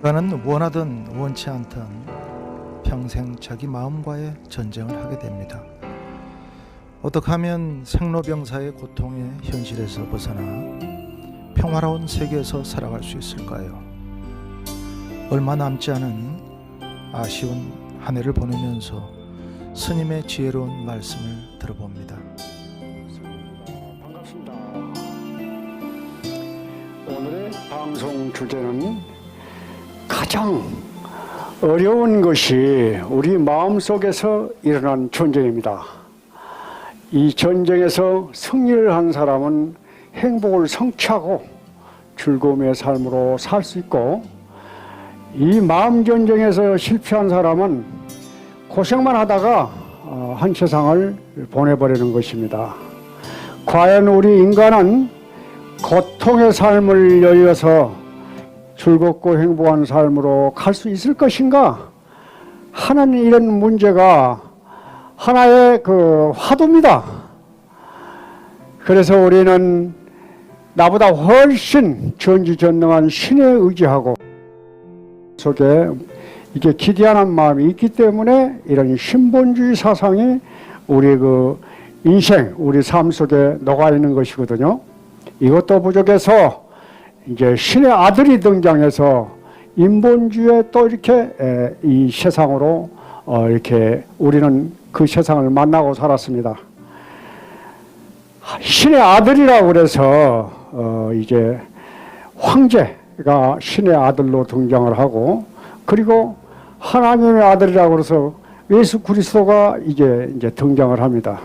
그는 원하든 원치 않든 평생 자기 마음과의 전쟁을 하게 됩니다. 어떻게 하면 생로병사의 고통의 현실에서 벗어나 평화로운 세계에서 살아갈 수 있을까요? 얼마 남지 않은 아쉬운 한 해를 보내면서 스님의 지혜로운 말씀을 들어봅니다. 반갑습니다. 오늘의 방송 주제는 가장 어려운 것이 우리 마음속에서 일어난 전쟁입니다. 이 전쟁에서 승리를 한 사람은 행복을 성취하고 즐거움의 삶으로 살 수 있고, 이 마음 전쟁에서 실패한 사람은 고생만 하다가 한 세상을 보내버리는 것입니다. 과연 우리 인간은 고통의 삶을 여의어서 즐겁고 행복한 삶으로 갈 수 있을 것인가 하는 이런 문제가 하나의 화두입니다. 그래서 우리는 나보다 훨씬 전지전능한 신에 의지하고 속에 이게 기대하는 마음이 있기 때문에 이런 신본주의 사상이 우리 인생, 우리 삶 속에 녹아 있는 것이거든요. 이것도 부족해서 이제 신의 아들이 등장해서 인본주의에 또 이렇게 이 세상으로 이렇게 우리는 그 세상을 만나고 살았습니다. 신의 아들이라고 그래서 이제 황제가 신의 아들로 등장을 하고, 그리고 하나님의 아들이라고 그래서 예수 그리스도가 이제 등장을 합니다.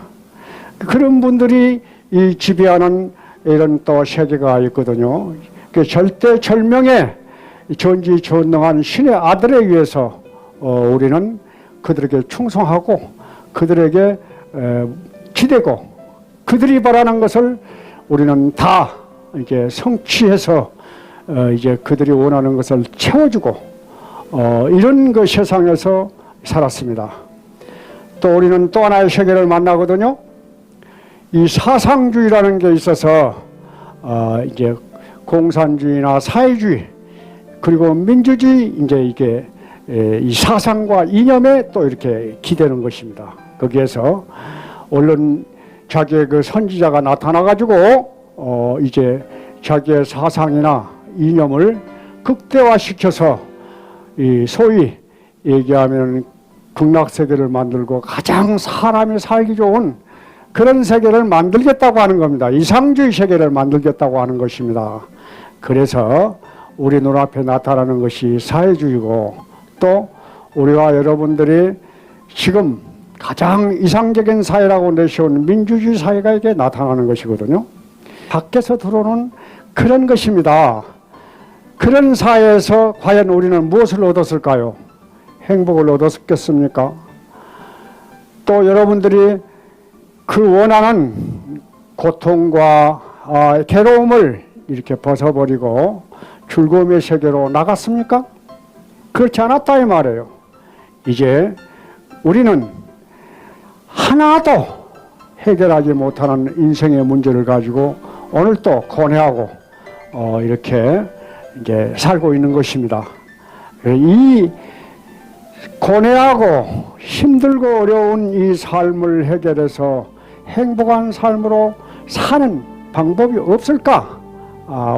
그런 분들이 이 지배하는 이런 또 세계가 있거든요. 그 절대절명의 전지전능한 신의 아들에 의해서 우리는 그들에게 충성하고 그들에게 기대고, 그들이 바라는 것을 우리는 다 이제 성취해서 이제 그들이 원하는 것을 채워주고 이런 그 세상에서 살았습니다. 또 우리는 또 하나의 세계를 만나거든요. 이 사상주의라는 게 있어서 이제 공산주의나 사회주의 그리고 민주주의, 이제 이게 이 사상과 이념에 또 이렇게 기대는 것입니다. 거기에서 얼른 자기의 그 선지자가 나타나가지고 이제 자기의 사상이나 이념을 극대화시켜서 이 소위 얘기하면 극락세계를 만들고 가장 사람이 살기 좋은 그런 세계를 만들겠다고 하는 겁니다. 이상주의 세계를 만들겠다고 하는 것입니다. 그래서 우리 눈앞에 나타나는 것이 사회주의고, 또 우리와 여러분들이 지금 가장 이상적인 사회라고 내세운 민주주의 사회가 이게 나타나는 것이거든요. 밖에서 들어오는 그런 것입니다. 그런 사회에서 과연 우리는 무엇을 얻었을까요? 행복을 얻었겠습니까? 또 여러분들이 그 원하는 고통과 괴로움을 이렇게 벗어버리고 즐거움의 세계로 나갔습니까? 그렇지 않았다 이 말이에요. 이제 우리는 하나도 해결하지 못하는 인생의 문제를 가지고 오늘 또 고뇌하고 이렇게 이제 살고 있는 것입니다. 이 고뇌하고 힘들고 어려운 이 삶을 해결해서 행복한 삶으로 사는 방법이 없을까?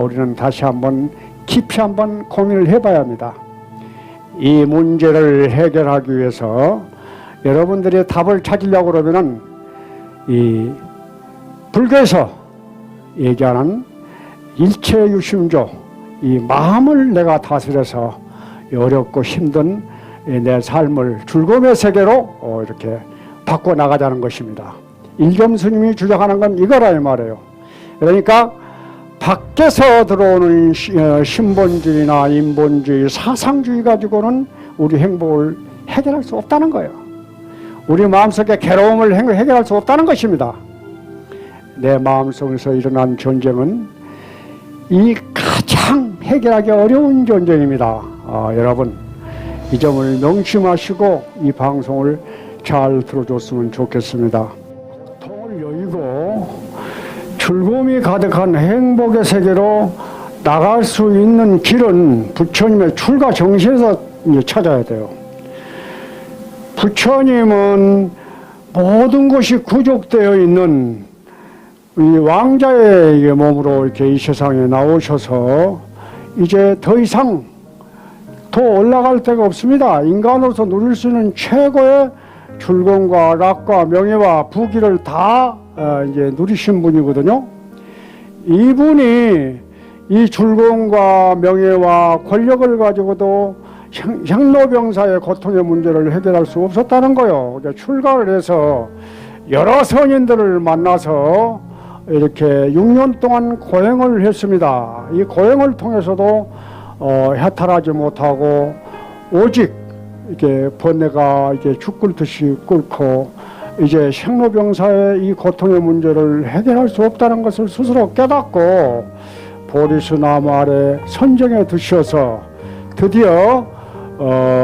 우리는 다시 한번 깊이 한번 고민을 해봐야 합니다. 이 문제를 해결하기 위해서 여러분들이 답을 찾으려고 그러면은 이 불교에서 얘기하는 일체유심조, 이 마음을 내가 다스려서 어렵고 힘든 내 삶을 즐거움의 세계로 이렇게 바꿔나가자는 것입니다. 일겸 스님이 주장하는 건 이거라 이 말이에요. 그러니까 밖에서 들어오는 신본주의나 인본주의, 사상주의 가지고는 우리 행복을 해결할 수 없다는 거예요. 우리 마음속의 괴로움을 해결할 수 없다는 것입니다. 내 마음속에서 일어난 전쟁은 이 가장 해결하기 어려운 전쟁입니다. 여러분, 이 점을 명심하시고 이 방송을 잘 들어줬으면 좋겠습니다. 고통을 여의고 즐거움이 가득한 행복의 세계로 나갈 수 있는 길은 부처님의 출가 정신에서 이제 찾아야 돼요. 부처님은 모든 것이 구족되어 있는 이 왕자의 몸으로 이렇게 이 세상에 나오셔서 이제 더 이상 더 올라갈 데가 없습니다. 인간으로서 누릴 수 있는 최고의 즐거움과 락과 명예와 부귀를 다 이제 누리신 분이거든요. 이분이 이 즐거움과 명예와 권력을 가지고도 생로병사의 고통의 문제를 해결할 수 없었다는 거요. 출가를 해서 여러 선인들을 만나서 이렇게 6년 동안 고행을 했습니다. 이 고행을 통해서도 해탈하지 못하고 오직 이렇게 번뇌가 이제 죽을 듯이 끓고 이제 생로병사의 이 고통의 문제를 해결할 수 없다는 것을 스스로 깨닫고 보리수 나무 아래 선정에 드셔서 드디어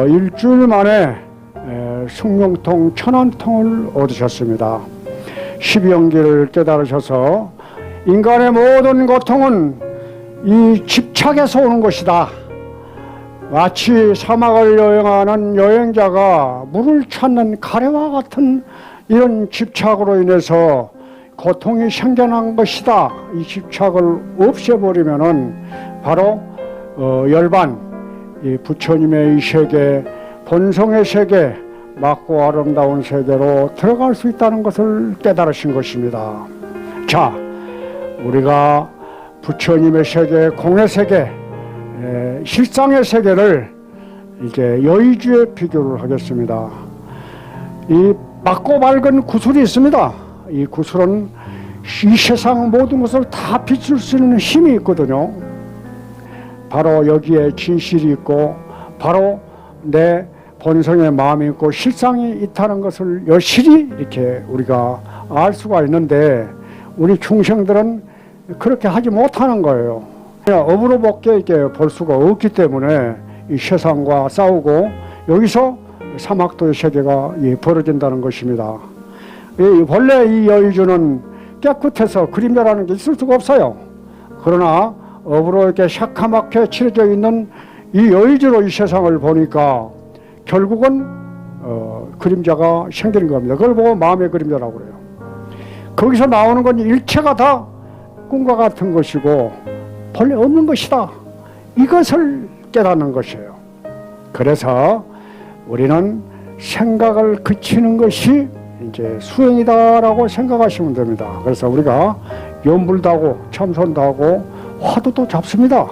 일주일 만에 승용통 천안통을 얻으셨습니다. 십영기를 깨달으셔서 인간의 모든 고통은 이 집착에서 오는 것이다. 마치 사막을 여행하는 여행자가 물을 찾는 가래와 같은 이런 집착으로 인해서 고통이 생겨난 것이다. 이 집착을 없애버리면은 바로 열반, 이 부처님의 이 세계, 본성의 세계, 맑고 아름다운 세계로 들어갈 수 있다는 것을 깨달으신 것입니다. 자, 우리가 부처님의 세계, 공의 세계, 실상의 세계를 이제 여의주에 비교를 하겠습니다. 이 맑고 맑은 구슬이 있습니다. 이 구슬은 이 세상 모든 것을 다 비출 수 있는 힘이 있거든요. 바로 여기에 진실이 있고 바로 내 본성의 마음이 있고 실상이 있다는 것을 여실히 이렇게 우리가 알 수가 있는데 우리 중생들은 그렇게 하지 못하는 거예요. 업으로밖에 이렇게 볼 수가 없기 때문에 이 세상과 싸우고 여기서 사막도의 세계가 벌어진다는 것입니다. 본래 이 여의주는 깨끗해서 그림자라는 게 있을 수가 없어요. 그러나 업으로 이렇게 새카맣게 칠해져 있는 이 여의주로 이 세상을 보니까 결국은 그림자가 생기는 겁니다. 그걸 보고 마음의 그림자라고 그래요. 거기서 나오는 건 일체가 다 꿈과 같은 것이고 본래 없는 것이다. 이것을 깨닫는 것이에요. 그래서 우리는 생각을 그치는 것이 이제 수행이다라고 생각하시면 됩니다. 그래서 우리가 연불도 하고 참선도 하고 화두도 잡습니다.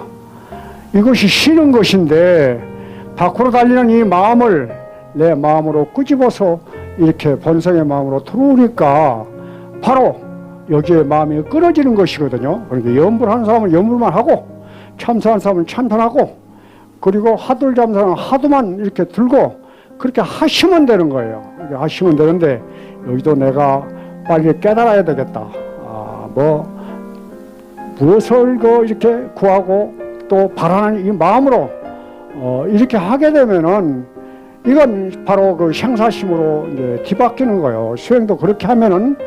이것이 쉬는 것인데 밖으로 달리는 이 마음을 내 마음으로 끄집어서 이렇게 본성의 마음으로 들어오니까 바로 여기에 마음이 끊어지는 것이거든요. 그러니까 연불하는 사람은 연불만 하고 참선하는 사람은 참선하고 그리고 화두를 잡는 사람은 화두만 이렇게 들고 그렇게 하시면 되는 거예요. 이렇게 하시면 되는데 여기도 내가 빨리 깨달아야 되겠다. 무엇을 이렇게 구하고 또 바라는 이 마음으로 이렇게 하게 되면은 이건 바로 그 생사심으로 이제 뒤바뀌는 거예요. 수행도 그렇게 하면은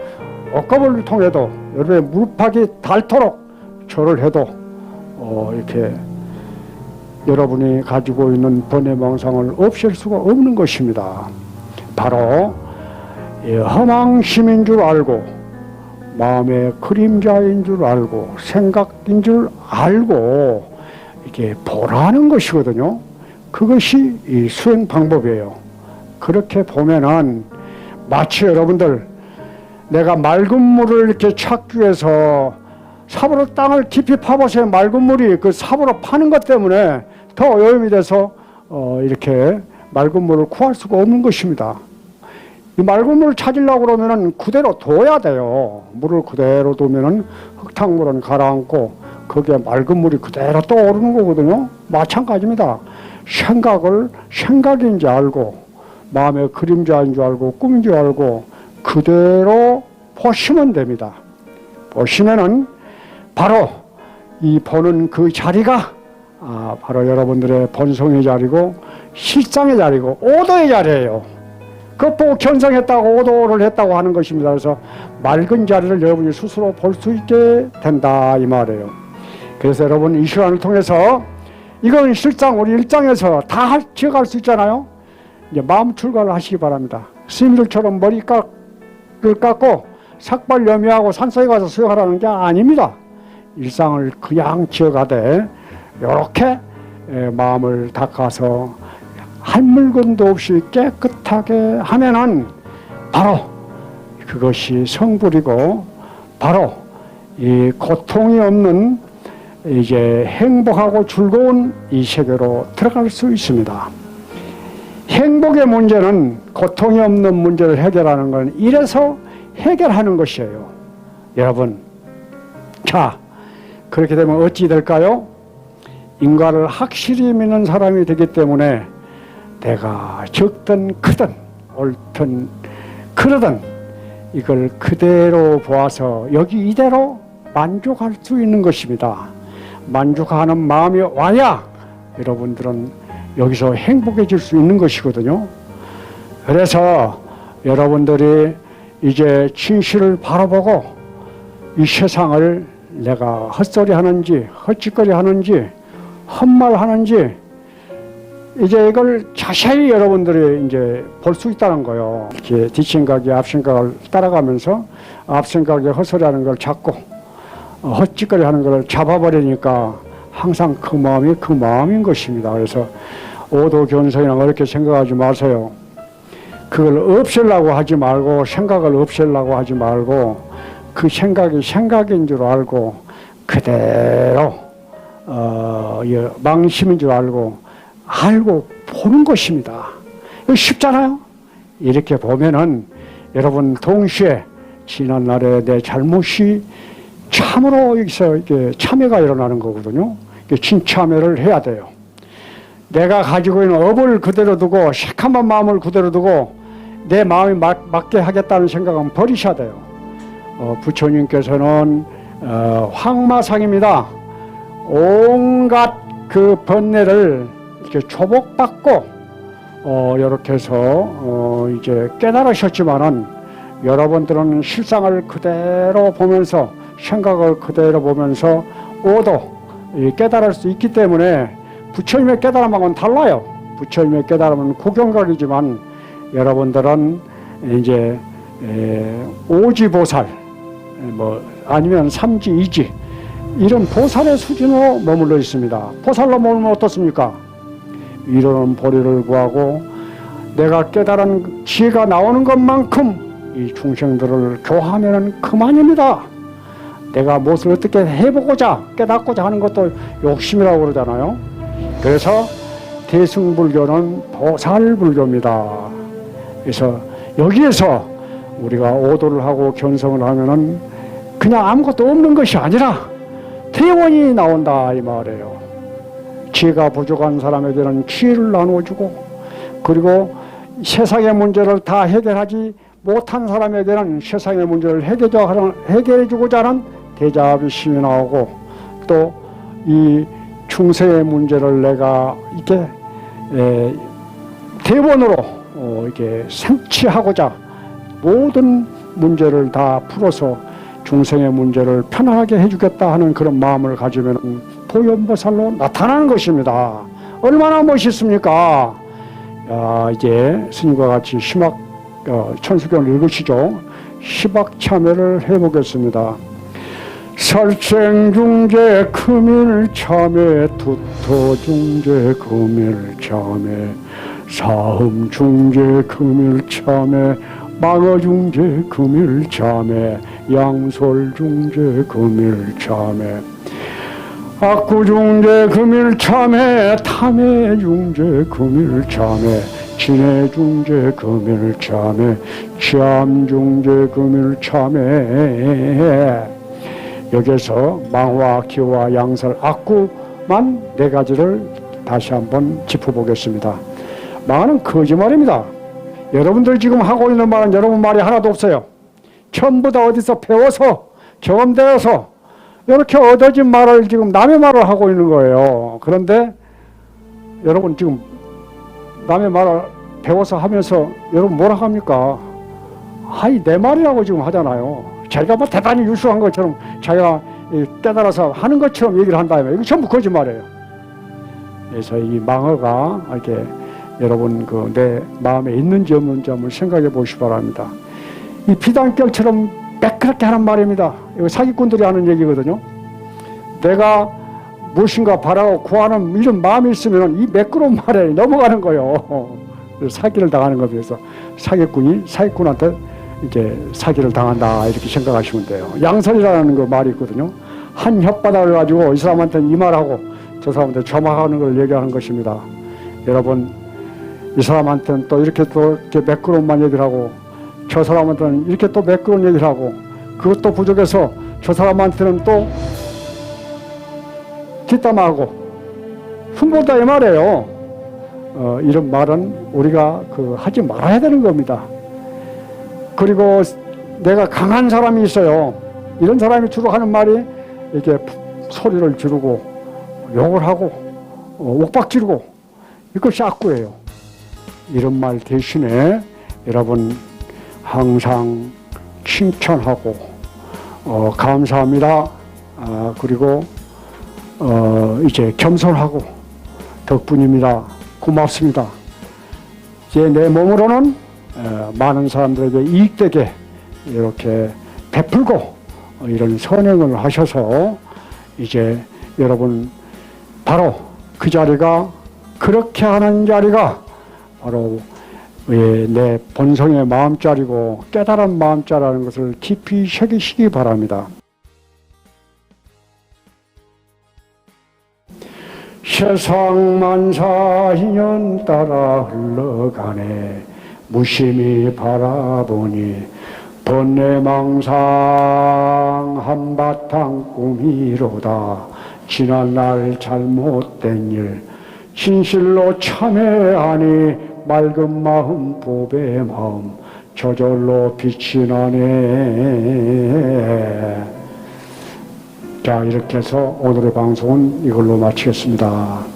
억겁을 통해도 여러분의 무릎팍이 닳도록 절을 해도 이렇게 여러분이 가지고 있는 번뇌망상을 없앨 수가 없는 것입니다. 바로 허망심인 줄 알고 마음의 그림자인 줄 알고 생각인 줄 알고 이게 보라는 것이거든요. 그것이 이 수행 방법이에요. 그렇게 보면은 마치 여러분들 내가 맑은 물을 이렇게 찾기 위해서 삽으로 땅을 깊이 파보세요. 맑은 물이 그 삽으로 파는 것 때문에 더 오염이 돼서 이렇게 맑은 물을 구할 수가 없는 것입니다. 이 맑은 물을 찾으려고 그러면은 그대로 둬야 돼요. 물을 그대로 두면은 흙탕물은 가라앉고 거기에 맑은 물이 그대로 떠오르는 거거든요. 마찬가지입니다. 생각을 생각인지 알고 마음의 그림자인 줄 알고 꿈인 줄 알고 그대로 보시면 됩니다. 보시면은 바로 이 보는 그 자리가 바로 여러분들의 본성의 자리고 실상의 자리고 오도의 자리예요. 그것 보고 견성했다고 오도를 했다고 하는 것입니다. 그래서 맑은 자리를 여러분이 스스로 볼 수 있게 된다 이 말이에요. 그래서 여러분 이 시간을 통해서 이건 실상 우리 일상에서 다 지어갈 수 있잖아요. 이제 마음 출가를 하시기 바랍니다. 스님들처럼 머리를 깎고 삭발 염유하고 산속에 가서 수영하라는 게 아닙니다. 일상을 그냥 지어가되 이렇게 마음을 닦아서 한 물건도 없이 깨끗하게 하면은 바로 그것이 성불이고 바로 이 고통이 없는 이제 행복하고 즐거운 이 세계로 들어갈 수 있습니다. 행복의 문제는 고통이 없는 문제를 해결하는 건 이래서 해결하는 것이에요. 여러분, 자, 그렇게 되면 어찌 될까요? 인과를 확실히 믿는 사람이 되기 때문에 내가 적든 크든 옳든 그러든 이걸 그대로 보아서 여기 이대로 만족할 수 있는 것입니다. 만족하는 마음이 와야 여러분들은 여기서 행복해질 수 있는 것이거든요. 그래서 여러분들이 이제 진실을 바라보고 이 세상을 내가 헛소리 하는지 헛짓거리 하는지 헛말 하는지 이제 이걸 자세히 여러분들이 이제 볼 수 있다는 거예요. 이렇게 뒷생각이 앞생각을 따라가면서 앞생각에 헛소리 하는 걸 잡고 헛짓거리 하는 걸 잡아버리니까 항상 그 마음이 그 마음인 것입니다. 그래서 오도견성이랑 어렵게 생각하지 마세요. 그걸 없애려고 하지 말고 생각을 없애려고 하지 말고 그 생각이 생각인 줄 알고 그대로 망심인 줄 알고 보는 것입니다. 이거 쉽잖아요. 이렇게 보면은 여러분 동시에 지난날에 내 잘못이 참으로 여기서 이게 참회가 일어나는 거거든요. 진참회를 해야 돼요. 내가 가지고 있는 업을 그대로 두고 새카만 마음을 그대로 두고 내 마음이 맞게 하겠다는 생각은 버리셔야 돼요. 부처님께서는 황마상입니다. 온갖 그 번뇌를 이렇게 조복받고 이렇게 해서 이제 깨달으셨지만은 여러분들은 실상을 그대로 보면서 생각을 그대로 보면서 오도 깨달을 수 있기 때문에 부처님의 깨달음하고는 달라요. 부처님의 깨달음은 구경각이지만 여러분들은 이제 오지보살 아니면 삼지이지 이런 보살의 수준으로 머물러 있습니다. 보살로 머물면 어떻습니까? 위로는 보리를 구하고 내가 깨달은 지혜가 나오는 것만큼 이 중생들을 교화하면 그만입니다. 내가 무엇을 어떻게 해보고자 깨닫고자 하는 것도 욕심이라고 그러잖아요. 그래서 대승불교는 보살불교입니다. 그래서 여기에서 우리가 오도를 하고 견성을 하면은 그냥 아무것도 없는 것이 아니라 대원이 나온다 이 말이에요. 지혜가 부족한 사람에게는 지혜를 나누어주고 그리고 세상의 문제를 다 해결하지 못한 사람에게는 세상의 문제를 해결해주고자 하는 대자비심이 나오고 또 이 중세의 문제를 내가 이렇게 대원으로 이렇게 생치하고자 모든 문제를 다 풀어서 중생의 문제를 편안하게 해주겠다 하는 그런 마음을 가지면 보현보살로 나타나는 것입니다. 얼마나 멋있습니까? 이제 스님과 같이 천수경을 읽으시죠. 시박참회를 해보겠습니다. 설생중재 금일참회 두토중재 금일참회 사음중재 금일참회 망어중재 금일참회 양솔중재 금일참회 악구중재 금일참회 탐해중재 금일참회 진해중재 금일참회 치암중재 금일참회 여기서 망화, 기와, 양설, 악구만 네 가지를 다시 한번 짚어보겠습니다. 망은 거짓말입니다. 여러분들 지금 하고 있는 말은 여러분 말이 하나도 없어요. 전부 다 어디서 배워서 경험되어서 이렇게 얻어진 말을 지금 남의 말을 하고 있는 거예요. 그런데 여러분 지금 남의 말을 배워서 하면서 여러분 뭐라 합니까? 내 말이라고 지금 하잖아요. 자기가 뭐 대단히 유수한 것처럼 자기가 깨달아서 하는 것처럼 얘기를 한다면 이거 전부 거짓말이에요. 그래서 이 망어가 이렇게 여러분 그 내 마음에 있는지 없는지 한번 생각해 보시기 바랍니다. 이 피단결처럼 매끄럽게 하는 말입니다. 이거 사기꾼들이 하는 얘기거든요. 내가 무엇인가 바라고 구하는 이런 마음이 있으면 이 매끄러운 말에 넘어가는 거예요. 사기를 당하는 것에 비해서 사기꾼이 사기꾼한테 이제 사기를 당한다 이렇게 생각하시면 돼요. 양설이라는 그 말이 있거든요. 한 혓바닥을 가지고 이 사람한테는 이 말하고 저 사람한테 저 말하는 걸 얘기하는 것입니다. 여러분 이 사람한테는 또 이렇게 매끄러운 말 얘기를 하고 저 사람한테는 이렇게 또 매끄러운 얘기를 하고 그것도 부족해서 저 사람한테는 또 뒷담화하고 흠보다 이 말이에요. 이런 말은 우리가 하지 말아야 되는 겁니다. 그리고 내가 강한 사람이 있어요. 이런 사람이 주로 하는 말이 이렇게 소리를 지르고 욕을 하고 옥박 지르고 이것이 악구예요. 이런 말 대신에 여러분 항상 칭찬하고 감사합니다. 그리고 이제 겸손하고 덕분입니다. 고맙습니다. 이제 내 몸으로는 많은 사람들에게 이익되게 이렇게 베풀고 이런 선행을 하셔서 이제 여러분 바로 그 자리가 그렇게 하는 자리가 바로 내 본성의 마음자리고 깨달은 마음자라는 것을 깊이 새기시기 바랍니다. 세상 만사 인연 따라 흘러가네 무심히 바라보니 번뇌망상 한바탕 꿈이로다 지난날 잘못된 일 진실로 참회하니 맑은 마음 보배 마음 저절로 빛이 나네. 자, 이렇게 해서 오늘의 방송은 이걸로 마치겠습니다.